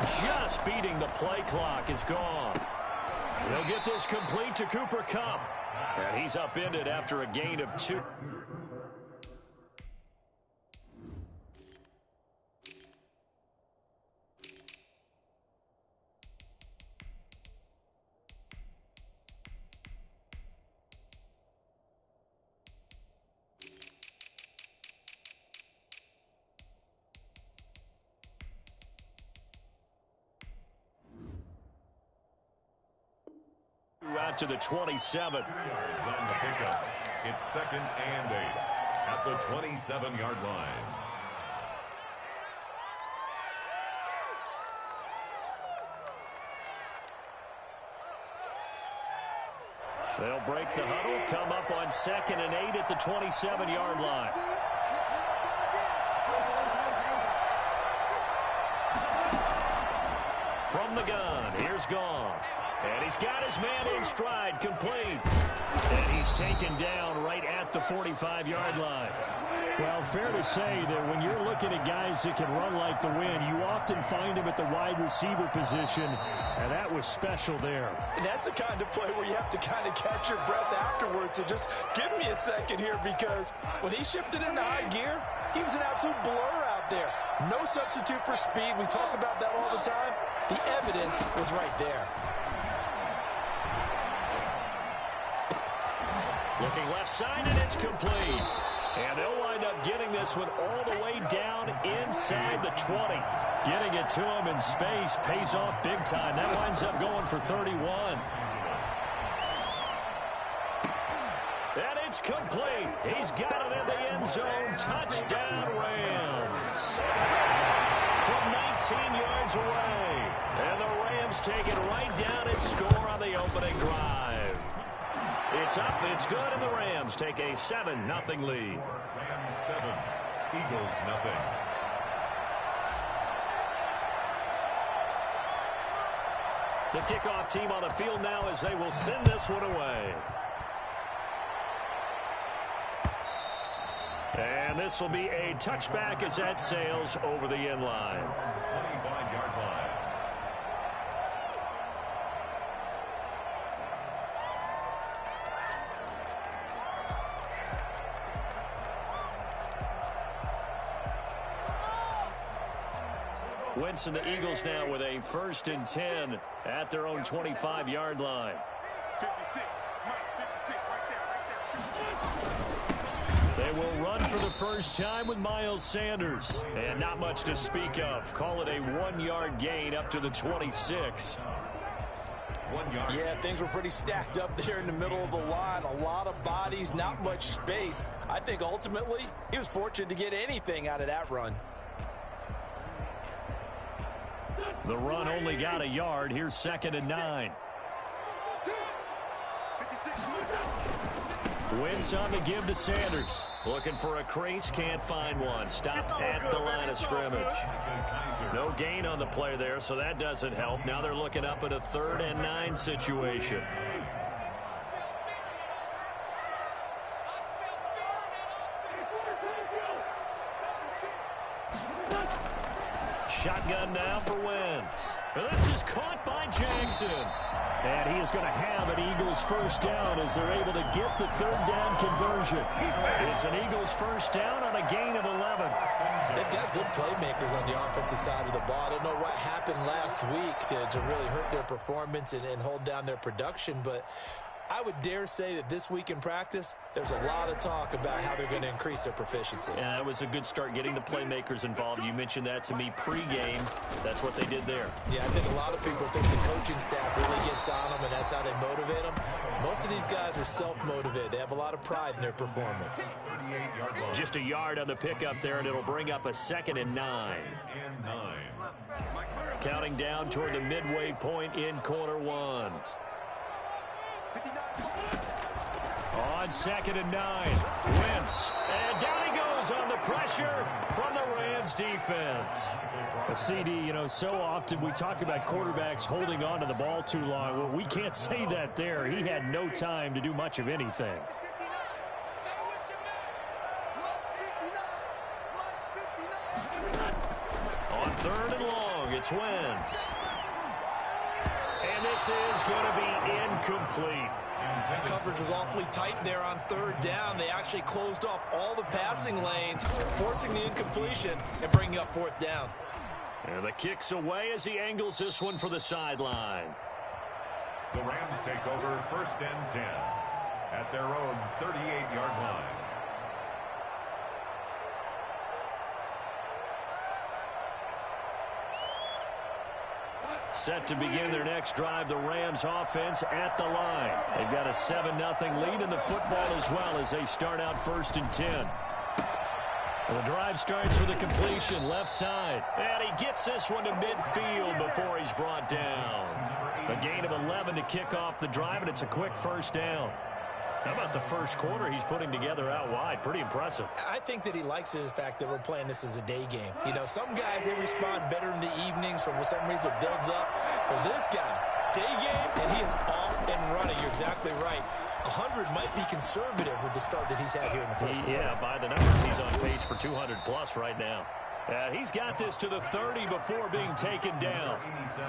Just beating the play clock is gone. They'll get this complete to Cooper Kupp. And he's upended after a gain of 2. Out to the 27. On the pickup. It's 2nd and 8 at the 27-yard line. They'll break the huddle, come up on 2nd and 8 at the 27-yard line. From the gun, here's Goff. And he's got his man in stride, complete. And he's taken down right at the 45-yard line. Well, fair to say that when you're looking at guys that can run like the wind, you often find them at the wide receiver position, and that was special there. And that's the kind of play where you have to kind of catch your breath afterwards and just give me a second here, because when he shifted into high gear, he was an absolute blur out there. No substitute for speed. We talk about that all the time. The evidence was right there. Looking left side, and it's complete. And they'll wind up getting this one all the way down inside the 20. Getting it to him in space pays off big time. That winds up going for 31. And it's complete. He's got it in the end zone. Touchdown, Rams. From 19 yards away. And the Rams take it right down and score on the opening drive. It's up, it's good, and the Rams take a 7-0 lead. Rams 7, Eagles 0. The kickoff team on the field now as they will send this one away. And this will be a touchback as that sails over the end line. 25-yard line. Wentz and the Eagles now with a 1st and 10 at their own 25-yard line. 56, Mike, 56, right there. They will run for the first time with Miles Sanders. And not much to speak of. Call it a 1-yard gain up to the 26. 1 yard. Yeah, things were pretty stacked up there in the middle of the line. A lot of bodies, not much space. I think ultimately he was fortunate to get anything out of that run. The run only got a yard. Here's 2nd and 9. Wentz on the give to Sanders. Looking for a crease, can't find one. Stopped at the line of scrimmage. No gain on the play there, so that doesn't help. Now they're looking up at a 3rd and 9 situation. Shotgun now for Wentz. This is caught by Jackson. And he is going to have an Eagles first down as they're able to get the 3rd down conversion. It's an Eagles first down on a gain of 11. They've got good playmakers on the offensive side of the ball. I don't know what happened last week to really hurt their performance and hold down their production, but I would dare say that this week in practice, there's a lot of talk about how they're going to increase their proficiency. Yeah, that was a good start getting the playmakers involved. You mentioned that to me pregame. That's what they did there. Yeah, I think a lot of people think the coaching staff really gets on them, and that's how they motivate them. Most of these guys are self-motivated. They have a lot of pride in their performance. 38-yard line. Just a yard on the pickup there, and it'll bring up a 2nd and 9. And 9. Counting down toward the midway point in quarter 1. On 2nd and 9, Wentz, and down he goes on the pressure from the Rams defense. A CD, you know, so often we talk about quarterbacks holding on to the ball too long. Well, we can't say that there. He had no time to do much of anything. On 3rd and long, It's Wentz. And this is going to be incomplete. Coverage was awfully tight there on third down. They actually closed off all the passing lanes, forcing the incompletion and bringing up fourth down. And the kick's away as he angles this one for the sideline. The Rams take over 1st and 10 at their own 38-yard line. Set to begin their next drive, the Rams offense at the line. They've got a 7-0 lead in the football as well as they start out 1st and 10. And the drive starts with a completion left side. And he gets this one to midfield before he's brought down. A gain of 11 to kick off the drive, and it's a quick first down. How about the first quarter he's putting together out wide? Pretty impressive. I think that he likes the fact that we're playing this as a day game. You know, some guys, they respond better in the evenings. For some reason, it builds up. For this guy, day game, and he is off and running. You're exactly right. 100 might be conservative with the start that he's had here in the first quarter. Yeah, by the numbers, he's on pace for 200-plus right now. He's got this to the 30 before being taken down.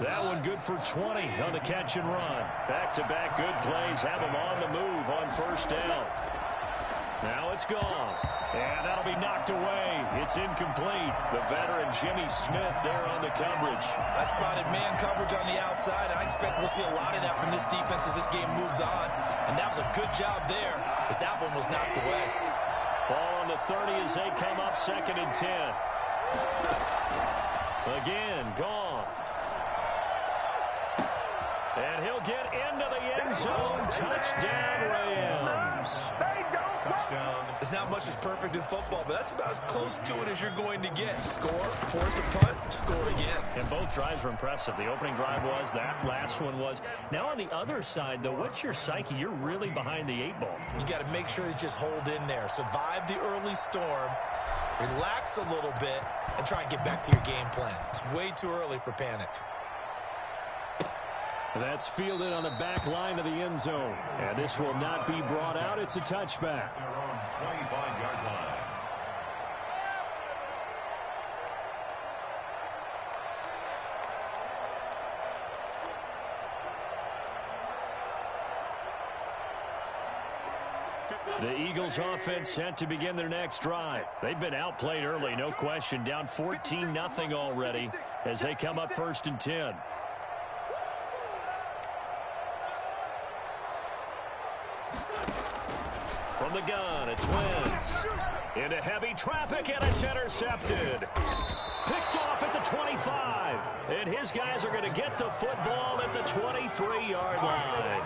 That one good for 20 on the catch and run. Back-to-back good plays have him on the move on first down. Now it's gone. And that'll be knocked away. It's incomplete. The veteran Jimmy Smith there on the coverage. I spotted man coverage on the outside, and I expect we'll see a lot of that from this defense as this game moves on. And that was a good job there as that one was knocked away. Ball on the 30 as they come up 2nd and 10. Again, Goff. And he'll get into the end zone. Touchdown, Rams. Touchdown. There's not much that's perfect in football, but that's about as close to it as you're going to get. Score, force a punt, score again. And both drives were impressive. The opening drive was, that last one was. Now on the other side, though, what's your psyche? You're really behind the 8 ball. You got to make sure you just hold in there. Survive the early storm, relax a little bit, and try and get back to your game plan. It's way too early for panic. That's fielded on the back line of the end zone. And this will not be brought out. It's a touchback. Their own 25-yard line. The Eagles offense set to begin their next drive. They've been outplayed early, no question. Down 14-0 already as they come up 1st and 10. From the gun, it's Wentz. Into heavy traffic, and it's intercepted. Picked off at the 25. And his guys are going to get the football at the 23-yard line.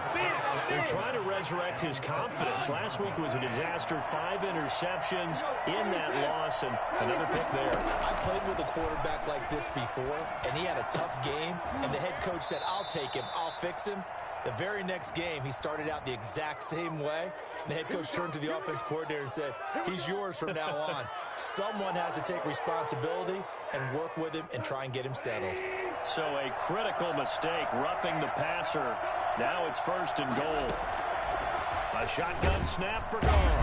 They're trying to resurrect his confidence. Last week was a disaster. 5 interceptions in that loss, and another pick there. I played with a quarterback like this before, and he had a tough game, and the head coach said, I'll take him, I'll fix him. The very next game, he started out the exact same way. And the head coach turned to the offense coordinator and said, he's yours from now on. Someone has to take responsibility and work with him and try and get him settled. So a critical mistake, roughing the passer. Now it's 1st and goal. A shotgun snap for Goff.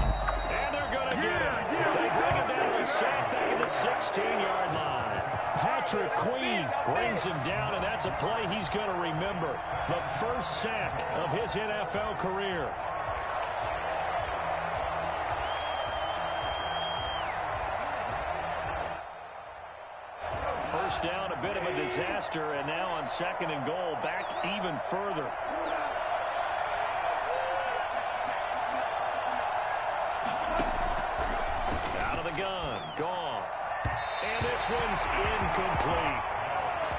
And they're going to get him. They bring him down to the sack back at the 16-yard line. Patrick Queen brings him down, and that's a play he's going to remember. The first sack of his NFL career. First down, a bit of a disaster, and now on 2nd and goal, back even further. Out of the gun, Goff. And this one's incomplete.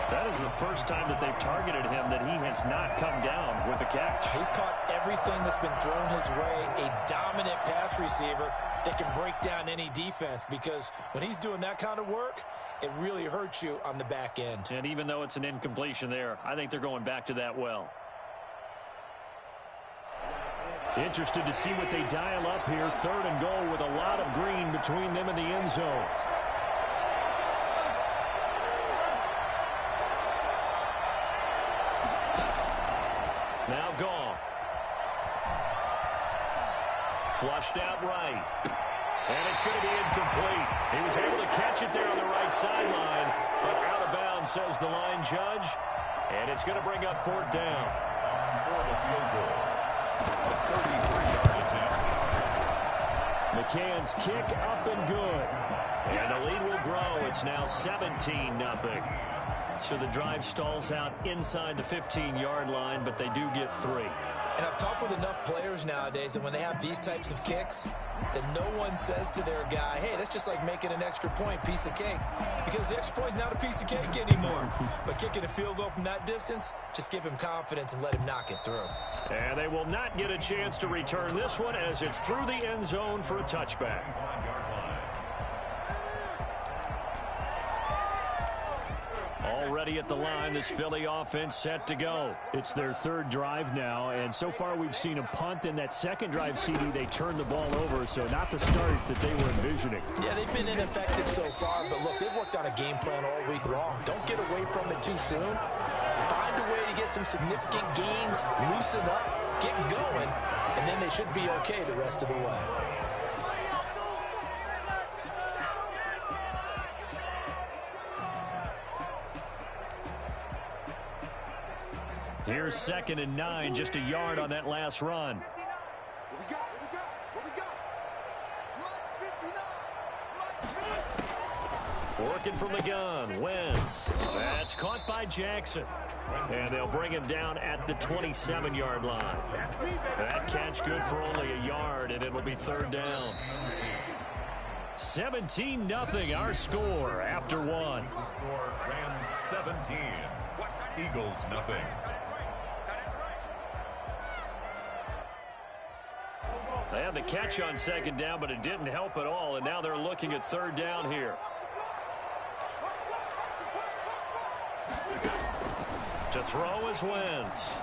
That is the first time that they've targeted him that he has not come down with a catch. He's caught everything that's been thrown his way. A dominant pass receiver that can break down any defense, because when he's doing that kind of work, it really hurts you on the back end. And even though it's an incompletion there, I think they're going back to that well. Interested to see what they dial up here. 3rd and goal with a lot of green between them and the end zone. Now Goff. Flushed out right. And it's going to be incomplete. He was able to catch it there on the right sideline, but out of bounds, says the line judge. And it's going to bring up fourth down. For the field goal. A 33-yard attempt. McCann's kick up and good. And the lead will grow. It's now 17-0. So the drive stalls out inside the 15-yard line, but they do get 3. And I've talked with enough players nowadays that when they have these types of kicks, that no one says to their guy, hey, that's just like making an extra point, piece of cake. Because the extra point's not a piece of cake anymore. But kicking a field goal from that distance, just give him confidence and let him knock it through. And they will not get a chance to return this one as it's through the end zone for a touchback. Already at the line, this Philly offense set to go. It's their third drive now, and so far we've seen a punt. In that second drive, CD, they turned the ball over, so not the start that they were envisioning. Yeah, they've been ineffective so far, but look, they've worked on a game plan all week long. Don't get away from it too soon. Find a way to get some significant gains, loosen up, get going, and then they should be okay the rest of the way. Here's 2nd and 9, just a yard on that last run. What we got? What we got? Working from the gun, Wentz. That's caught by Jackson. And they'll bring him down at the 27-yard line. That catch good for only a yard, and it'll be third down. 17-0 our score after one. Score Rams 17. Eagles nothing. They had the catch on second down, but it didn't help at all, and now they're looking at third down here. To throw is Wentz.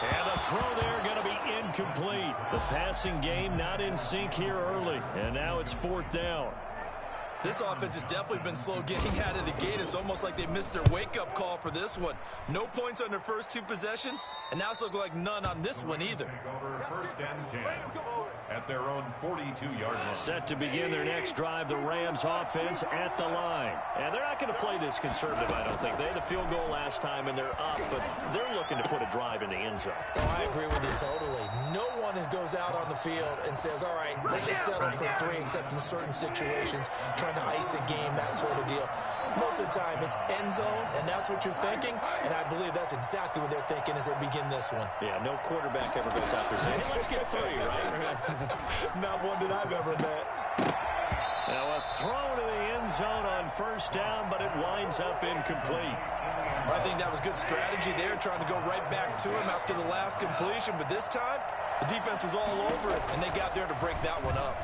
And the throw there going to be incomplete. The passing game not in sync here early, and now it's fourth down. This offense has definitely been slow getting out of the gate. It's almost like they missed their wake-up call for this one. No points on their first 2 possessions, and now it's looking like none on this one either. Over 1st and 10 at their own 42-yard line. Set to begin their next drive, the Rams offense at the line. And they're not going to play this conservative, I don't think. They had the field goal last time, and they're up, but they're looking to put a drive in the end zone. Oh, I agree with you totally. No one goes out on the field and says, all right, let's just settle for 3, except in certain situations, trying to ice a game, that sort of deal. Most of the time, it's end zone, and that's what you're thinking, and I believe that's exactly what they're thinking as they begin this one. Yeah, no quarterback ever goes out there saying, hey, let's get 3, right? Not one that I've ever met. Now a throw to the end zone on first down, but it winds up incomplete. I think that was good strategy there, trying to go right back to him after the last completion, but this time, the defense was all over it, and they got there to break that one up.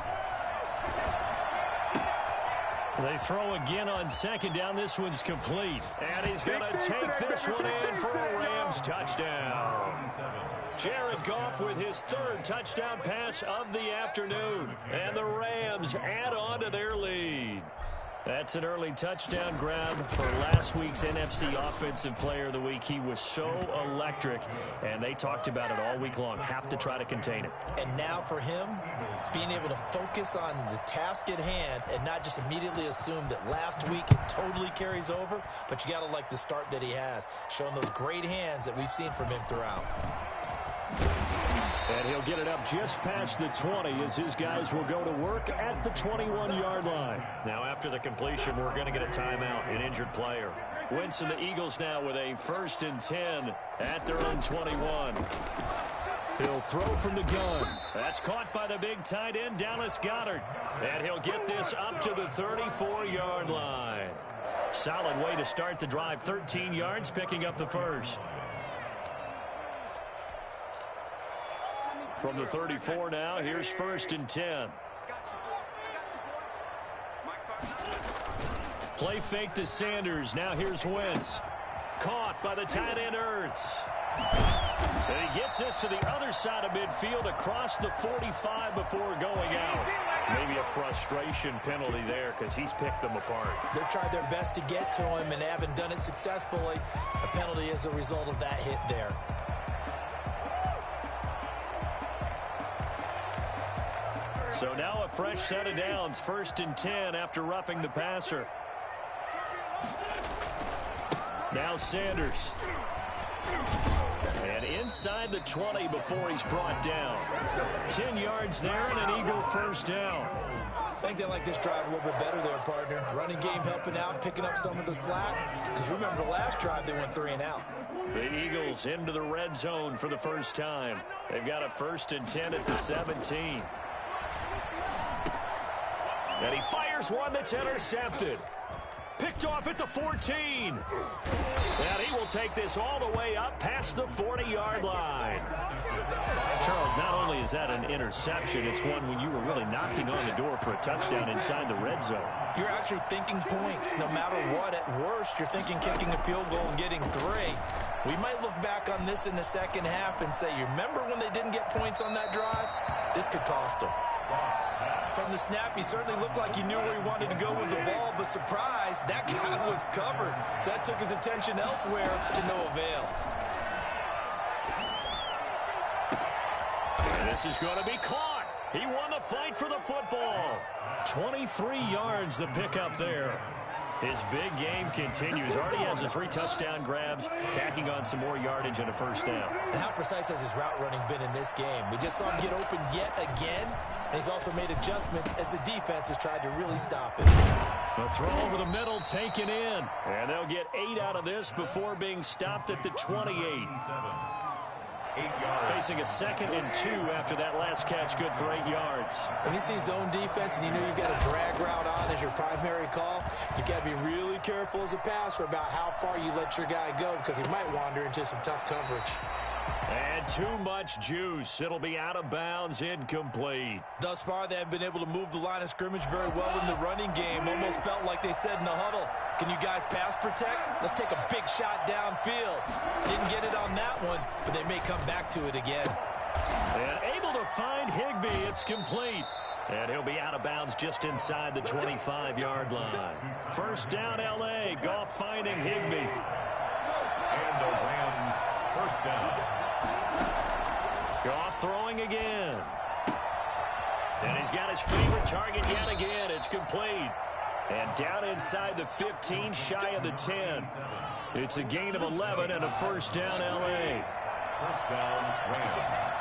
They throw again on second down. This one's complete. And he's going to take this one in for a Rams touchdown. Jared Goff with his 3rd touchdown pass of the afternoon. And the Rams add on to their lead. That's an early touchdown grab for last week's NFC Offensive Player of the Week. He was so electric, and they talked about it all week long. Have to try to contain it. And now for him, being able to focus on the task at hand and not just immediately assume that last week it totally carries over, but you got to like the start that he has, showing those great hands that we've seen from him throughout. And he'll get it up just past the 20 as his guys will go to work at the 21-yard line. Now after the completion, we're going to get a timeout, an injured player. Wentz and the Eagles now with a 1st and 10 at their own 21. He'll throw from the gun. That's caught by the big tight end, Dallas Goedert. And he'll get this up to the 34-yard line. Solid way to start the drive, 13 yards, picking up the first. From the 34 now, here's 1st and 10. Play fake to Sanders. Now here's Wentz. Caught by the tight end, Ertz. And he gets this to the other side of midfield across the 45 before going out. Maybe a frustration penalty there because he's picked them apart. They've tried their best to get to him and haven't done it successfully. A penalty is a result of that hit there. So now a fresh set of downs, 1st and 10 after roughing the passer. Now Sanders. And inside the 20 before he's brought down. 10 yards there and an Eagle first down. I think they like this drive a little bit better there, partner. Running game helping out, picking up some of the slack. Because remember, the last drive they went 3 and out. The Eagles into the red zone for the first time. They've got a 1st and 10 at the 17. And he fires one that's intercepted. Picked off at the 14. And he will take this all the way up past the 40-yard line. Charles, not only is that an interception, it's one when you were really knocking on the door for a touchdown inside the red zone. You're actually thinking points. No matter what, at worst, you're thinking kicking a field goal and getting 3. We might look back on this in the second half and say, you remember when they didn't get points on that drive? This could cost them. From the snap, he certainly looked like he knew where he wanted to go with the ball, but surprise, that guy was covered. So that took his attention elsewhere to no avail. And this is going to be caught. He won the fight for the football. 23 yards the pickup there. His big game continues. Already has the 3 touchdown grabs, tacking on some more yardage and a first down. And how precise has his route running been in this game? We just saw him get open yet again, and he's also made adjustments as the defense has tried to really stop him. The throw over the middle taken in, and they'll get 8 out of this before being stopped at the 28. 8 yards. Facing a 2nd and 2 after that last catch, good for 8 yards. When you see zone defense and you know you've got a drag route on as your primary call, you've got to be really careful as a passer about how far you let your guy go because he might wander into some tough coverage. And too much juice. It'll be out of bounds, incomplete. Thus far, they have been able to move the line of scrimmage very well in the running game. Almost felt like they said in the huddle, can you guys pass protect? Let's take a big shot downfield. Didn't get it on that one, but they may come back to it again. And able to find Higbee. It's complete. And he'll be out of bounds just inside the 25-yard line. First down, L.A. Goff finding Higbee. And the Rams first down. Goff throwing again. And he's got his favorite target yet again. It's complete. And down inside the 15, shy of the 10. It's a gain of 11 and a first down, L.A. First down, Rams.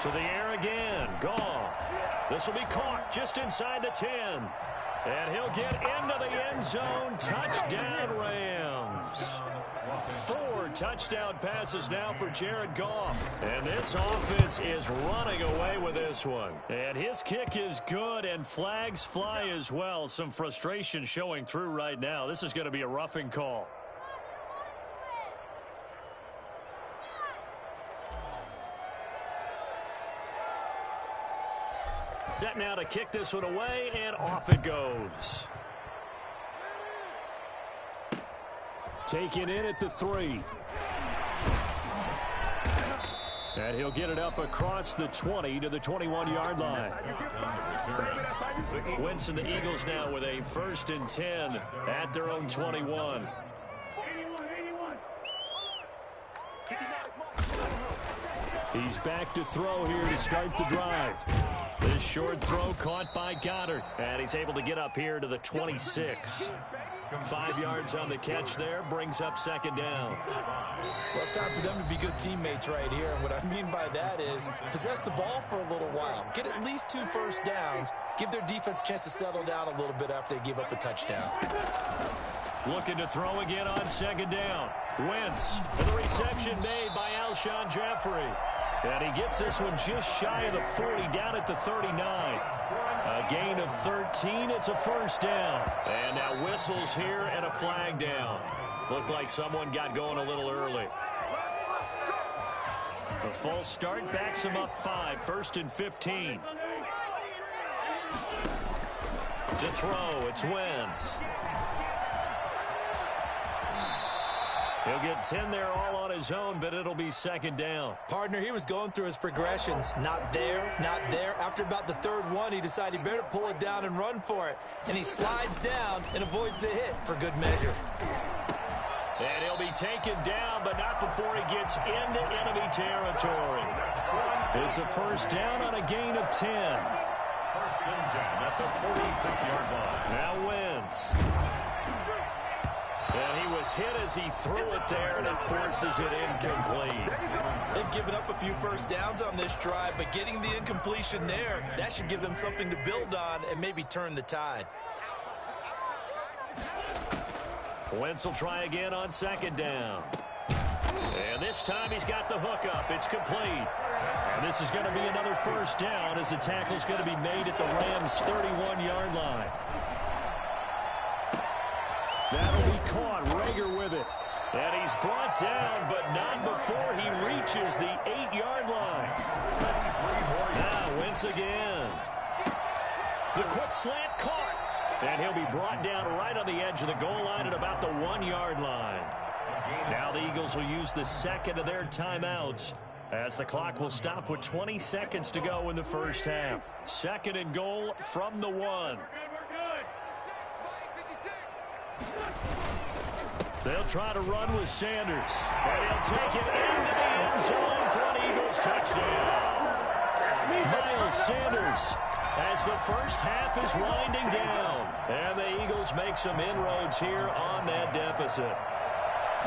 To the air again. Goff. This will be caught just inside the 10. And he'll get into the end zone. Touchdown, Rams. 4 touchdown passes now for Jared Goff. And this offense is running away with this one. And his kick is good, and flags fly as well. Some frustration showing through right now. This is going to be a roughing call. Set now to kick this one away, and off it goes. Taken in at the 3. And he'll get it up across the 20 to the 21-yard line. Wentz and the Eagles now with a 1st and 10 at their own 21. He's back to throw here to start the drive. This short throw caught by Goddard. And he's able to get up here to the 26. 5 yards on the catch there, brings up 2nd down. Well, it's time for them to be good teammates right here. And what I mean by that is possess the ball for a little while. Get at least 2 first downs. Give their defense a chance to settle down a little bit after they give up a touchdown. Looking to throw again on 2nd down. Wentz, and the reception made by Alshon Jeffrey. And he gets this one just shy of the 40, down at the 39. A gain of 13. It's a first down. And now whistles here and a flag down. Looked like someone got going a little early. The false start backs him up 5. 1st and 15. To throw, it's Wentz. He'll get 10 there all on his own, but it'll be 2nd down. Partner, he was going through his progressions. Not there, not there. After about the 3rd one, he decided he better pull it down and run for it. And he slides down and avoids the hit for good measure. And he'll be taken down, but not before he gets into enemy territory. It's a first down on a gain of 10. First and 10 at the 46-yard line. Now Wentz. And he was hit as he threw it there, and it forces it incomplete. They've given up a few first downs on this drive, but getting the incompletion there, that should give them something to build on and maybe turn the tide. Wentz will try again on second down. And this time he's got the hook up. It's complete. And this is going to be another first down as the tackle's going to be made at the Rams' 31-yard line. That'll be caught. Rager with it. And he's brought down, but not before he reaches the 8-yard line. Now Wentz again. The quick slant caught. And he'll be brought down right on the edge of the goal line at about the 1-yard line. Now the Eagles will use the second of their timeouts as the clock will stop with 20 seconds to go in the first half. Second and goal from the 1. They'll try to run with Sanders. And he'll take it into the end zone for an Eagles touchdown. Miles Sanders as the first half is winding down. And the Eagles make some inroads here on that deficit.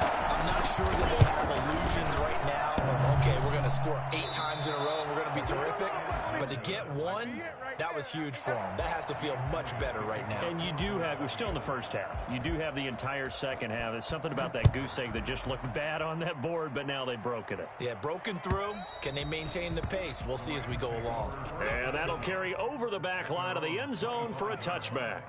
I'm not sure that they have illusions right now of, okay, we're going to score 8 times in a row and we're going to be terrific. But to get one, that was huge for them. That has to feel much better right now. And you do have, we're still in the first half. You do have the entire second half. There's something about that goose egg that just looked bad on that board, but now they've broken it. Yeah, broken through. Can they maintain the pace? We'll see as we go along. And that'll carry over the back line of the end zone for a touchback.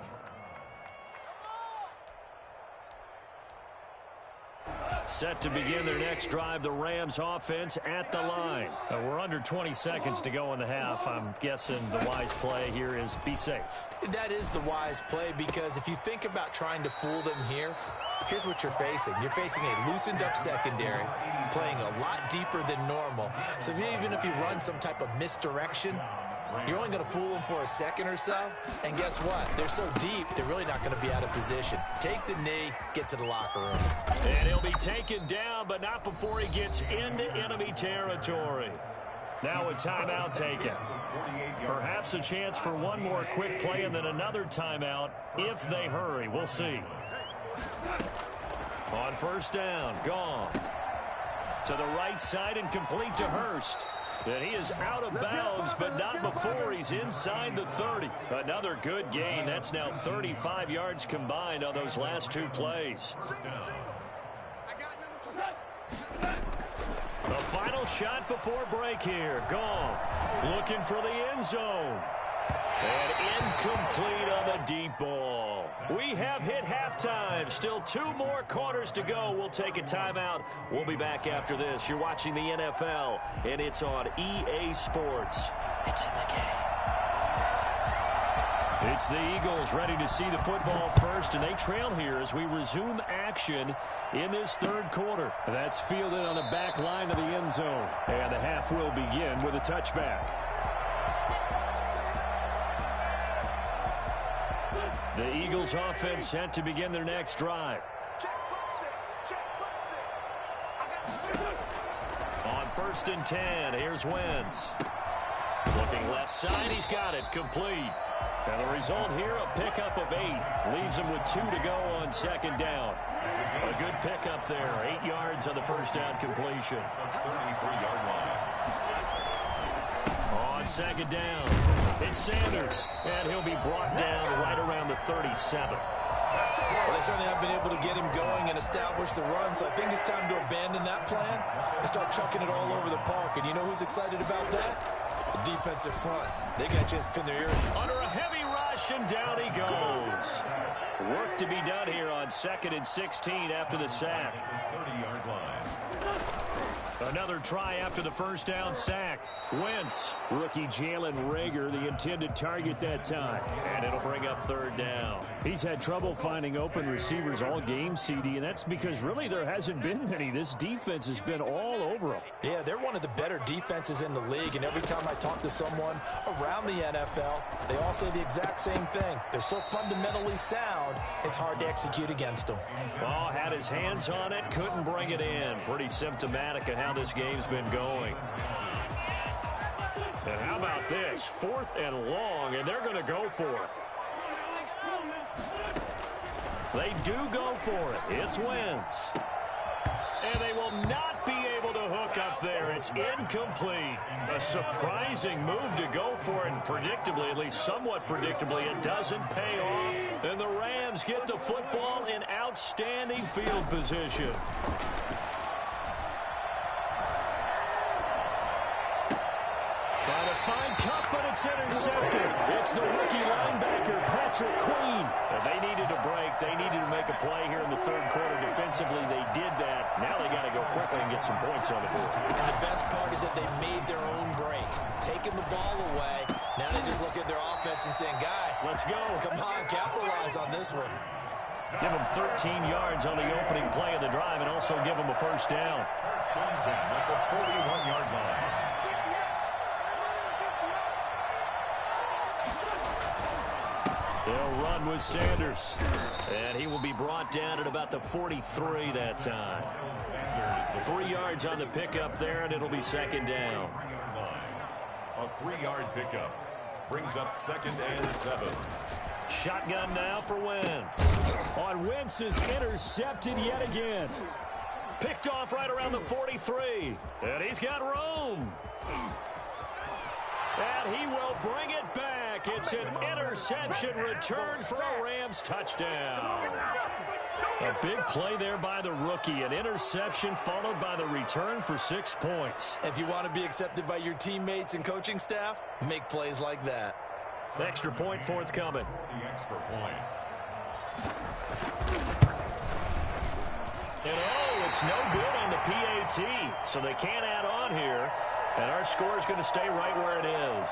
Set to begin their next drive, the Rams offense at the line. We're under 20 seconds to go in the half. I'm guessing the wise play here is be safe. That is the wise play because if you think about trying to fool them here, here's what you're facing. You're facing a loosened up secondary, playing a lot deeper than normal. So even if you run some type of misdirection, you're only going to fool them for a second or so. And guess what? They're so deep, they're really not going to be out of position. Take the knee, get to the locker room. And he'll be taken down, but not before he gets into enemy territory. Now a timeout taken. Perhaps a chance for one more quick play and then another timeout if they hurry. We'll see. On first down, gone. To the right side and complete to Hurst. And he is out of bounds, but not before he's inside the 30. Another good gain. That's now 35 yards combined on those last 2 plays. The final shot before break here. Goff looking for the end zone. And incomplete on the deep ball. We have hit halftime. Still 2 more quarters to go. We'll take a timeout. We'll be back after this. You're watching the NFL, and it's on EA Sports. It's in the game. It's the Eagles ready to see the football first, and they trail here as we resume action in this 3rd quarter. That's fielded on the back line of the end zone. And the half will begin with a touchback. The Eagles offense set to begin their next drive. On first and 10, here's Wentz. Looking left side, he's got it, complete. And the result here, a pickup of 8. Leaves him with 2 to go on second down. A good pickup there, 8 yards on the first down completion. 33-yard line. On second down, it's Sanders, and he'll be brought down right around the 37. Well, they certainly have been able to get him going and establish the run, so I think it's time to abandon that plan and start chucking it all over the park. And you know who's excited about that? The defensive front. They got a chance to pin their ear. Under a heavy rush, and down he goes. Work to be done here on 2nd and 16 after the sack. 30-yard line. Another try after the first down sack. Wentz, rookie Jalen Rager, the intended target that time. And it'll bring up 3rd down. He's had trouble finding open receivers all game, CD, and that's because really there hasn't been many. This defense has been all over them. Yeah, they're one of the better defenses in the league, and every time I talk to someone around the NFL, they all say the exact same thing. They're so fundamentally sound, it's hard to execute against them. Oh, had his hands on it, couldn't bring it in. Pretty symptomatic of how this game's been going. this. 4th and long, and they're going to go for it. They do go for it. It's Wentz. And they will not be able to hook up there. It's incomplete. A surprising move to go for it, and predictably, at least somewhat predictably, it doesn't pay off. And the Rams get the football in outstanding field position. Trying to find Kupp, but it's intercepted. It's the rookie linebacker, Patrick Queen. And they needed a break. They needed to make a play here in the 3rd quarter. Defensively, they did that. Now they got to go quickly and get some points on the board. And the best part is that they made their own break. Taking the ball away. Now they just look at their offense and saying, guys, let's go. Come on, capitalize on this one. Give them 13 yards on the opening play of the drive and also give them a first down. First and 10 at the 41-yard line. They'll run with Sanders. And he will be brought down at about the 43 that time. 3 yards on the pickup there, and it'll be 2nd down. A 3-yard pickup brings up 2nd and 7. Shotgun now for Wentz. On Wentz is intercepted yet again. Picked off right around the 43. And he's got room. And he will bring it back. It's an interception return for a Rams touchdown. A big play there by the rookie. An interception followed by the return for 6 points. If you want to be accepted by your teammates and coaching staff, make plays like that. Extra point forthcoming. The extra point. And oh, it's no good on the PAT. So they can't add on here. And our score is going to stay right where it is.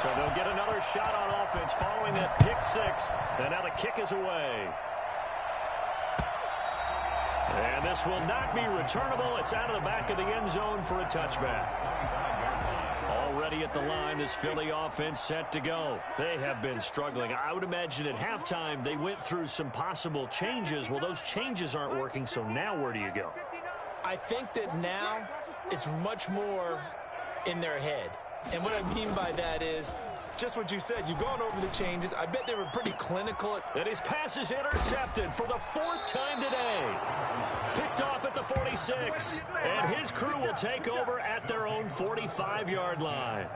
So they'll get another shot on offense following that pick 6. And now the kick is away. And this will not be returnable. It's out of the back of the end zone for a touchback. Already at the line, this Philly offense set to go. They have been struggling. I would imagine at halftime they went through some possible changes. Well, those changes aren't working, so now where do you go? I think that now it's much more in their head. And what I mean by that is just what you said. You've gone over the changes. I bet they were pretty clinical. And his pass is intercepted for the 4th time today. Picked off at the 46. And his crew will take over at their own 45-yard line.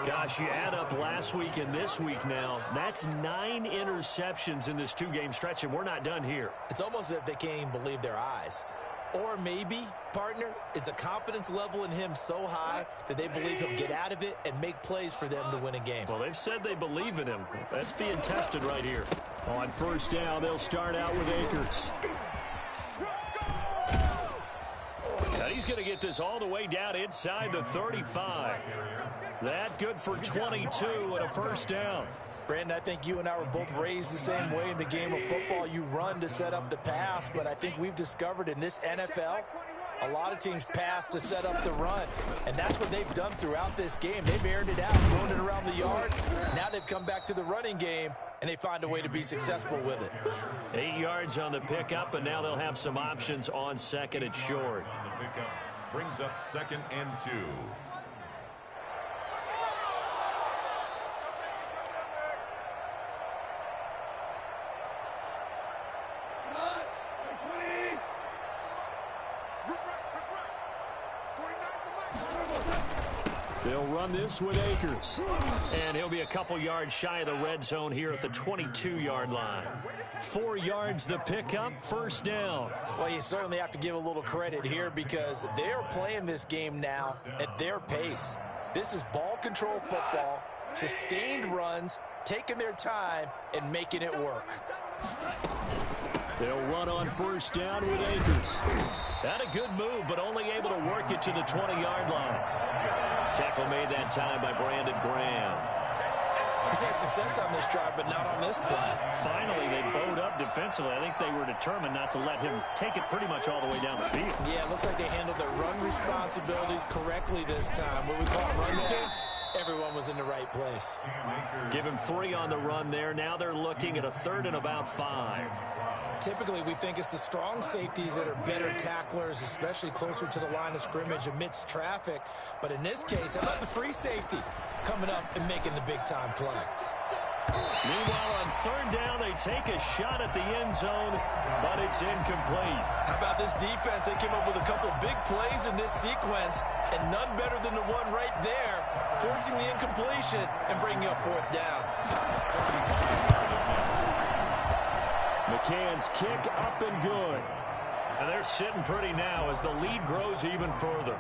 Gosh, you add up last week and this week now, that's 9 interceptions in this 2-game stretch, and we're not done here. It's almost as if they can't even believe their eyes. Or maybe, partner, is the confidence level in him so high that they believe he'll get out of it and make plays for them to win a game. Well, they've said they believe in him. That's being tested right here. On first down, they'll start out with Akers. Now he's going to get this all the way down inside the 35. That good for 22 and a first down. Brandon, I think you and I were both raised the same way in the game of football. You run to set up the pass, but I think we've discovered in this NFL, a lot of teams pass to set up the run, and that's what they've done throughout this game. They've aired it out, thrown it around the yard. Now they've come back to the running game, and they find a way to be successful with it. 8 yards on the pickup, and now they'll have some options on 2nd and short. The pickup brings up 2nd and 2. They'll run this with Akers. And he'll be a couple yards shy of the red zone here at the 22-yard line. 4 yards the pickup, first down. Well, you certainly have to give a little credit here because they're playing this game now at their pace. This is ball control football, sustained runs, taking their time, and making it work. They'll run on first down with Akers. Not a good move, but only able to work it to the 20-yard line. Tackle made that time by Brandon Graham. He's had success on this drive, but not on this play. Finally, they bowed up defensively. I think they were determined not to let him take it pretty much all the way down the field. Yeah, it looks like they handled their run responsibilities correctly this time. What we call run fits. everyone was in the right place. Give him 3 on the run there. Now they're looking at a 3rd and about 5. Typically, we think it's the strong safeties that are better tacklers, especially closer to the line of scrimmage amidst traffic. But in this case, how about the free safety coming up and making the big-time play? Meanwhile, on 3rd down, they take a shot at the end zone, but it's incomplete. How about this defense? They came up with a couple big plays in this sequence, and none better than the one right there, forcing the incompletion and bringing up 4th down. McCann's kick up and good. And they're sitting pretty now as the lead grows even further.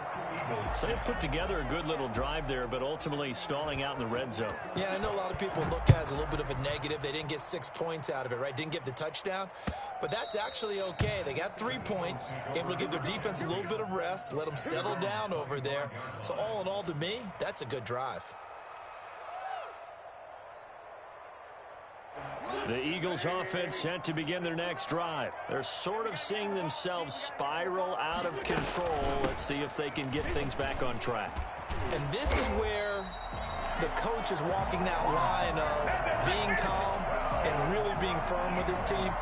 So they've put together a good little drive there, but ultimately stalling out in the red zone. Yeah, I know a lot of people look at it as a little bit of a negative. They didn't get 6 points out of it, right? Didn't get the touchdown. But that's actually okay. They got 3 points, able to give their defense a little bit of rest, let them settle down over there. So all in all, to me, that's a good drive. The Eagles offense set to begin their next drive. They're sort of seeing themselves spiral out of control. Let's see if they can get things back on track. And this is where the coach is walking that line of being calm and really being firm with his team.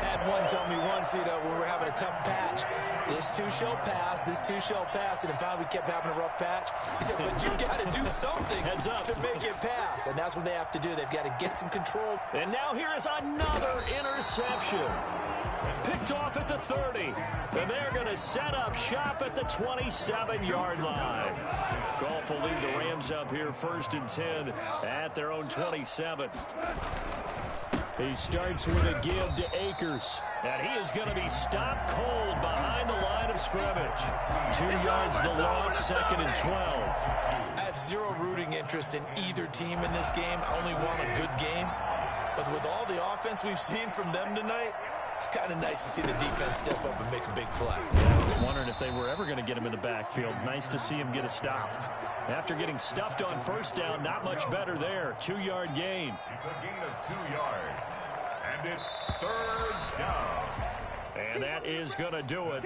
I had one tell me once, when we were having a tough patch, this too shall pass, this too shall pass. And in fact, we kept having a rough patch. He said, but you got to do something to make it pass. And that's what they have to do. They've got to get some control. And now here is another interception. Picked off at the 30. And they're going to set up shop at the 27-yard line. Goff will lead the Rams up here 1st and 10 at their own 27. He starts with a give to Akers. And he is going to be stopped cold behind the line of scrimmage. 2 yards the loss, 2nd and 12. I have zero rooting interest in either team in this game. I only want a good game. But with all the offense we've seen from them tonight, it's kind of nice to see the defense step up and make a big play. I was wondering if they were ever going to get him in the backfield. Nice to see him get a stop. After getting stuffed on 1st down, not much better there. 2-yard gain. It's a gain of 2 yards. And it's 3rd down. And that is going to do it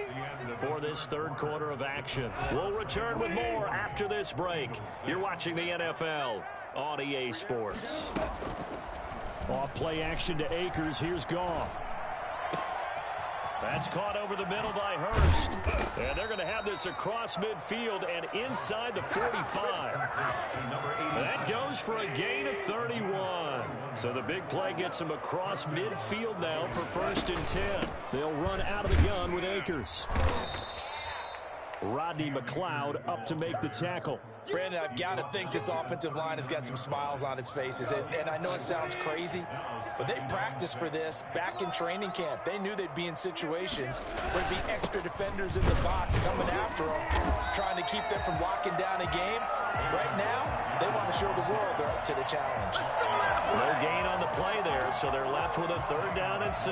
for this 3rd quarter of action. We'll return with more after this break. You're watching the NFL on EA Sports. Off play action to Akers. Here's Goff. That's caught over the middle by Hurst. And they're going to have this across midfield and inside the 45. That goes for a gain of 31. So the big play gets them across midfield now for 1st and 10. They'll run out of the gun with Akers. Rodney McLeod up to make the tackle. Brandon, I've got to think this offensive line has got some smiles on its faces. And I know it sounds crazy, but they practiced for this back in training camp. They knew they'd be in situations where there'd be extra defenders in the box coming after them, trying to keep them from locking down a game. Right now, they want to show the world they're up to the challenge. No gain on the play there, so they're left with a 3rd down and 6.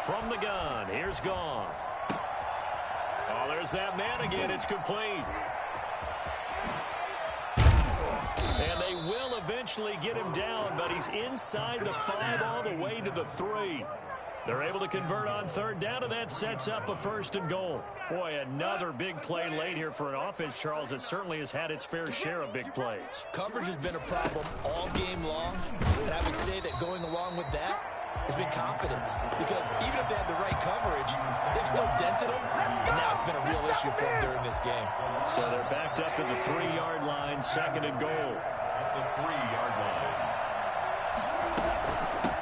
From the gun, here's Goff. Oh, there's that man again. It's complete. And they will eventually get him down, but he's inside the 5 all the way to the 3. They're able to convert on 3rd down, and that sets up a 1st and goal. Boy, another big play late here for an offense, Charles, that certainly has had its fair share of big plays. Coverage has been a problem all game long, and I would say that going along with that has been confidence, because even if they had the right coverage, they've still dented them, and now it's been a real issue for them during this game. So they're backed up to the 3-yard line, 2nd and goal. At the 3-yard line.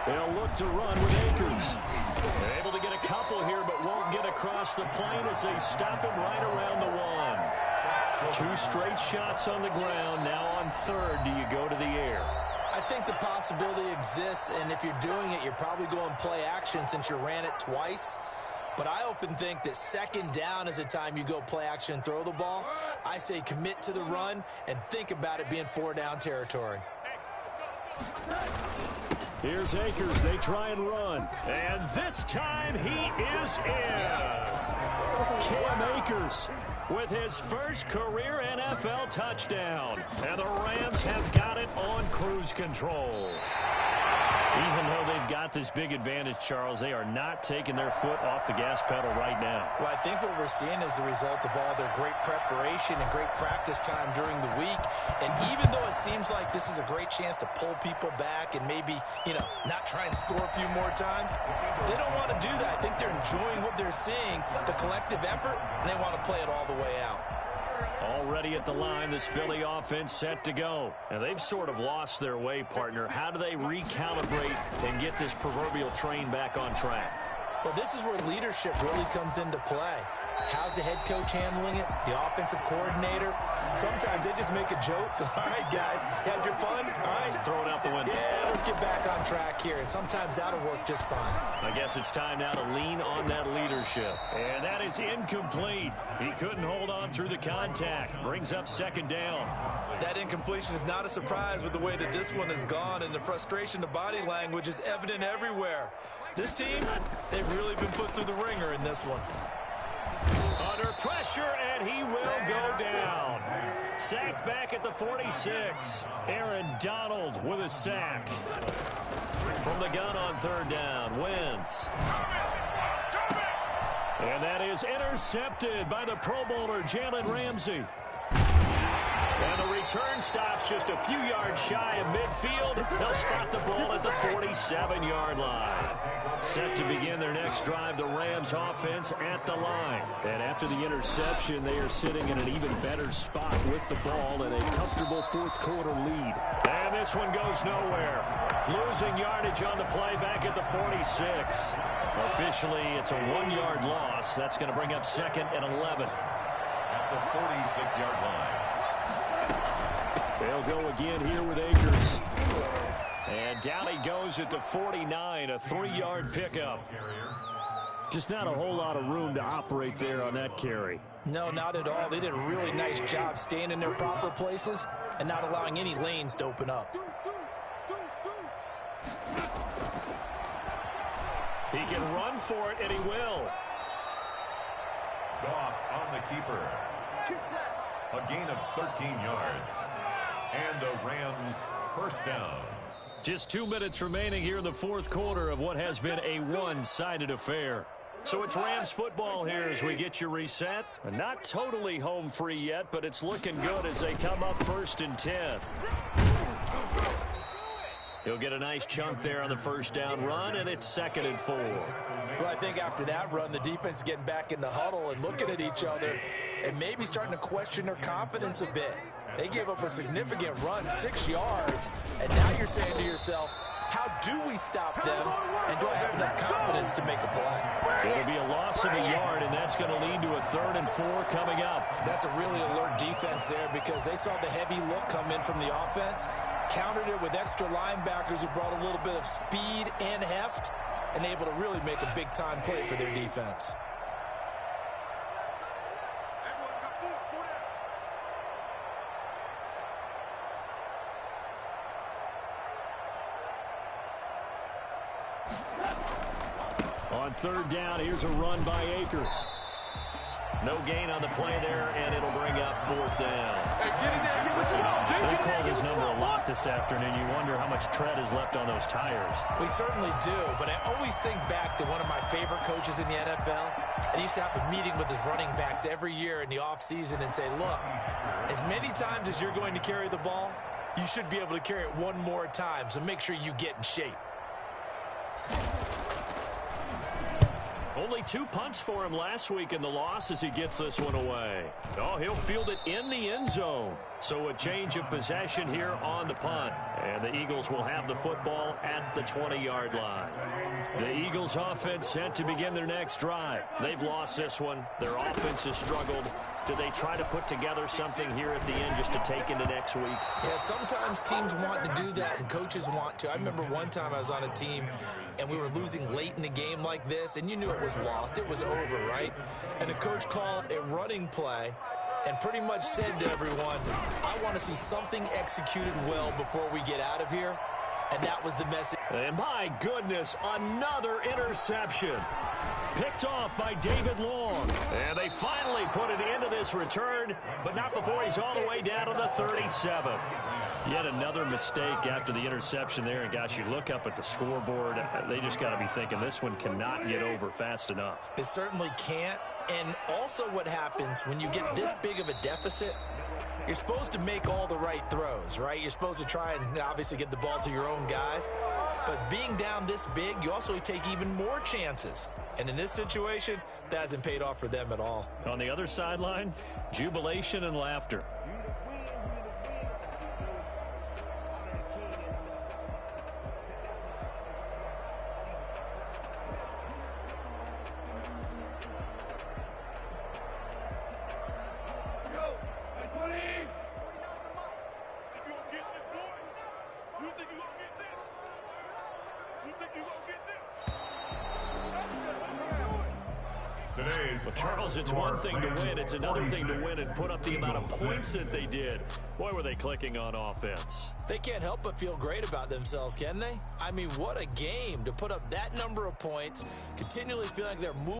They'll look to run with Akers. They're able to get a couple here, but won't get across the plane as they stop him right around the 1. 2 straight shots on the ground. Now on 3rd, do you go to the air? I think the possibility exists, and if you're doing it, you're probably going play action since you ran it twice. But I often think that 2nd down is the time you go play action and throw the ball. I say commit to the run and think about it being 4-down territory. Here's Akers. They try and run. And this time he is in. Cam Akers with his first career NFL touchdown. And the Rams have got it on cruise control. Even though they've got this big advantage, Charles, they are not taking their foot off the gas pedal right now. Well, I think what we're seeing is the result of all their great preparation and great practice time during the week. And even though it seems like this is a great chance to pull people back and maybe, not try and score a few more times, they don't want to do that. I think they're enjoying what they're seeing, the collective effort, and they want to play it all the way out. Already at the line, this Philly offense set to go. And they've sort of lost their way, partner. How do they recalibrate and get this proverbial train back on track? Well, this is where leadership really comes into play. How's the head coach handling it? The offensive coordinator? Sometimes they just make a joke. All right, guys, had your fun? All right. Throw it out the window. Yeah, let's get back on track here. And sometimes that'll work just fine. I guess it's time now to lean on that leadership. And that is incomplete. He couldn't hold on through the contact. Brings up second down. That incompletion is not a surprise with the way that this one has gone, and the frustration, the body language is evident everywhere. This team, they've really been put through the ringer in this one. Under pressure, and he will go down. Sacked back at the 46. Aaron Donald with a sack. From the gun on third down, Wentz. And that is intercepted by the Pro Bowler, Jalen Ramsey. And the return stops just a few yards shy of midfield. They'll spot the ball at the 47-yard line. Set to begin their next drive, the Rams offense at the line. And after the interception, they are sitting in an even better spot with the ball and a comfortable fourth-quarter lead. And this one goes nowhere. Losing yardage on the play back at the 46. Officially, it's a 1-yard loss. That's going to bring up second and 11. At the 46-yard line. They'll go again here with Akers. And down he goes at the 49, a 3-yard pickup. Just not a whole lot of room to operate there on that carry. No, not at all. They did a really nice job staying in their proper places and not allowing any lanes to open up. He can run for it, and he will. Goff on the keeper. A gain of 13 yards. And a Rams first down. Just 2 minutes remaining here in the fourth quarter of what has been a one-sided affair. So it's Rams football here as we get you reset. Not totally home free yet, but it's looking good as they come up 1st and 10. He'll get a nice chunk there on the first down run, and it's 2nd and 4. Well, I think after that run, the defense is getting back in the huddle and looking at each other and maybe starting to question their confidence a bit. They gave up a significant run, 6 yards, and now you're saying to yourself, how do we stop them, and do I have enough confidence to make a play? It'll be a loss of a yard, and that's going to lead to a 3rd and 4 coming up. That's a really alert defense there because they saw the heavy look come in from the offense, countered it with extra linebackers who brought a little bit of speed and heft, and able to really make a big-time play for their defense. On 3rd down, here's a run by Akers. No gain on the play there, and it'll bring up 4th down. They've called his number a lot this afternoon. You wonder how much tread is left on those tires. We certainly do, but I always think back to one of my favorite coaches in the NFL. And he used to have a meeting with his running backs every year in the offseason and say, look, as many times as you're going to carry the ball, you should be able to carry it one more time, so make sure you get in shape. Only 2 punts for him last week in the loss as he gets this one away. Oh, he'll field it in the end zone. So a change of possession here on the punt. And the Eagles will have the football at the 20-yard line. The Eagles offense set to begin their next drive. They've lost this one. Their offense has struggled. Do they try to put together something here at the end just to take into next week? Yeah, sometimes teams want to do that and coaches want to. I remember one time I was on a team and we were losing late in the game like this, and you knew it was lost. It was over, right? And the coach called a running play and pretty much said to everyone, I want to see something executed well before we get out of here. And that was the message. And my goodness, another interception. Picked off by David Long. And they finally put an end to this return, but not before he's all the way down to the 37. Yet another mistake after the interception there. And, gosh, you look up at the scoreboard, they just got to be thinking this one cannot get over fast enough. It certainly can't. And also what happens when you get this big of a deficit, you're supposed to make all the right throws, right? You're supposed to try and obviously get the ball to your own guys. But being down this big, you also take even more chances. And in this situation, that hasn't paid off for them at all. On the other sideline, jubilation and laughter. Well, Charles, it's one thing to win. It's another thing to win and put up the amount of points that they did. Boy, were they clicking on offense. They can't help but feel great about themselves, can they? I mean, what a game to put up that number of points, continually feeling like they're moving.